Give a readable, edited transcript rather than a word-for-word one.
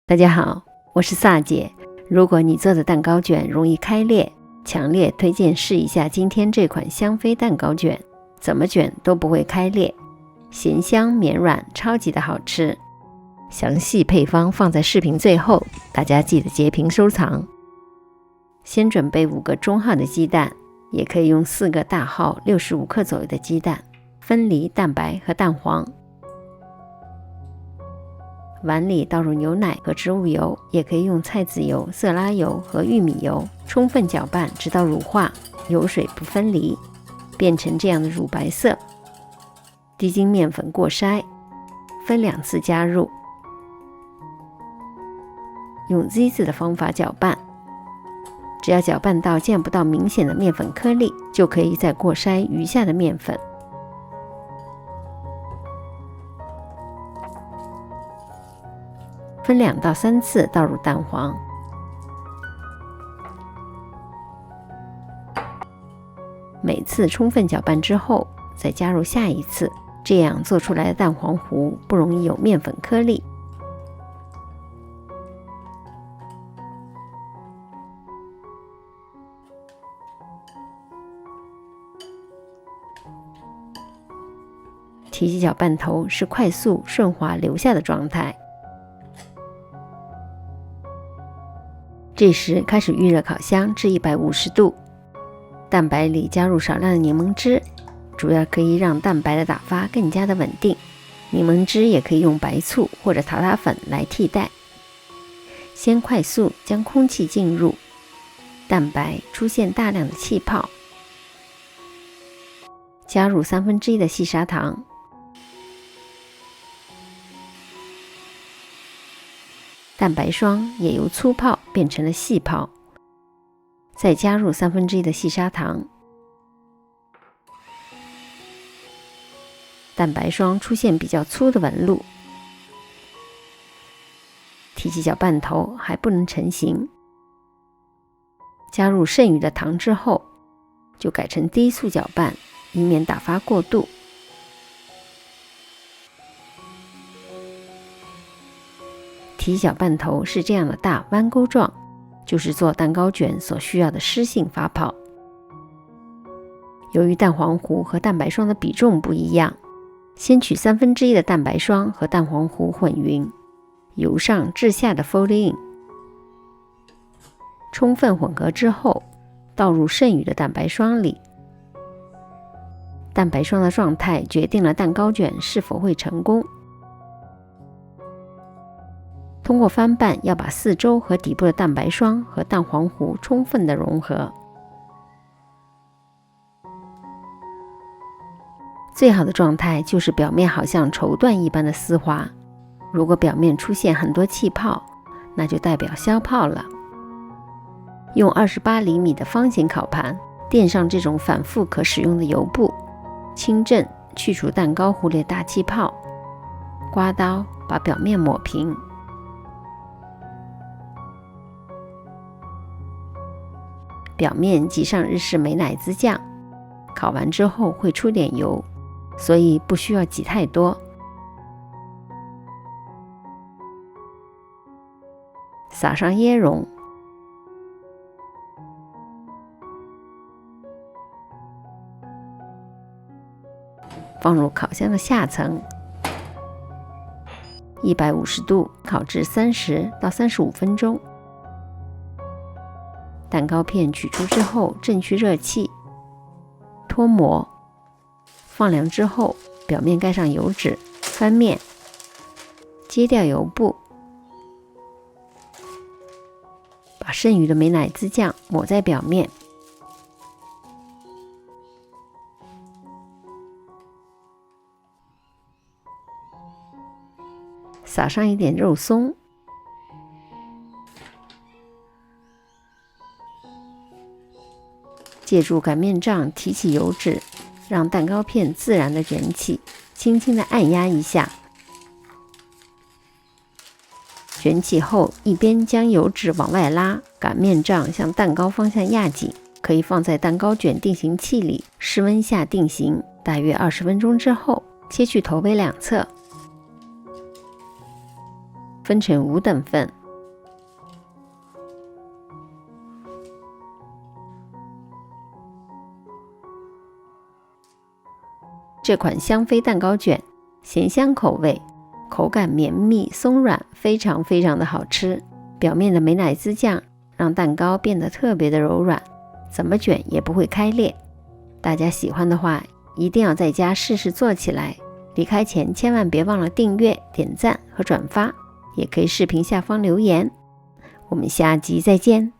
大家好，我是萨姐。如果你做的蛋糕卷容易开裂，强烈推荐试一下今天这款香妃蛋糕卷，怎么卷都不会开裂，咸香绵软，超级的好吃。详细配方放在视频最后，大家记得截屏收藏。先准备5个中号的鸡蛋，也可以用4个大号65克左右的鸡蛋，分离蛋白和蛋黄。碗里倒入牛奶和植物油，也可以用菜籽油、色拉油和玉米油，充分搅拌直到乳化，油水不分离，变成这样的乳白色。低筋面粉过筛，分2次加入，用 Z 字的方法搅拌，只要搅拌到见不到明显的面粉颗粒，就可以再过筛余下的面粉。分2到3次倒入蛋黄，每次充分搅拌之后再加入下一次，这样做出来的蛋黄糊不容易有面粉颗粒。提起搅拌头是快速顺滑留下的状态。这时开始预热烤箱至150度，蛋白里加入少量的柠檬汁，主要可以让蛋白的打发更加的稳定。柠檬汁也可以用白醋或者塔塔粉来替代。先快速将空气进入，蛋白出现大量的气泡，加入1/3的细砂糖，蛋白霜也由粗泡变成了细泡，再加入1/3的细砂糖，蛋白霜出现比较粗的纹路。提起搅拌头还不能成型，加入剩余的糖之后，就改成低速搅拌，以免打发过度。提起搅拌头是这样的大弯钩状，就是做蛋糕卷所需要的湿性发泡。由于蛋黄糊和蛋白霜的比重不一样，先取1/3的蛋白霜和蛋黄糊混匀，由上至下的 fold in， 充分混合之后，倒入剩余的蛋白霜里。蛋白霜的状态决定了蛋糕卷是否会成功。通过翻拌，要把四周和底部的蛋白霜和蛋黄糊充分的融合。最好的状态就是表面好像绸缎一般的丝滑，如果表面出现很多气泡，那就代表消泡了。用28厘米的方形烤盘垫上这种反复可使用的油布，轻震去除蛋糕糊里的大气泡，刮刀把表面抹平。表面挤上日式美乃滋酱，烤完之后会出点油，所以不需要挤太多。撒上椰蓉，放入烤箱的下层，150度烤至30到35分钟。蛋糕片取出之后，震去热气，脱模，放凉之后，表面盖上油纸，翻面，揭掉油布，把剩余的美乃滋酱抹在表面，撒上一点肉松，借助擀面杖提起油纸，让蛋糕片自然的卷起，轻轻的按压一下。卷起后，一边将油纸往外拉，擀面杖向蛋糕方向压紧，可以放在蛋糕卷定型器里，室温下定型，大约20分钟之后，切去头尾2侧，分成5等份。这款香妃蛋糕卷咸香口味，口感绵密松软，非常的好吃。表面的美乃滋酱让蛋糕变得特别的柔软，怎么卷也不会开裂。大家喜欢的话，一定要在家试试做起来。离开前千万别忘了订阅、点赞和转发，也可以视频下方留言。我们下集再见。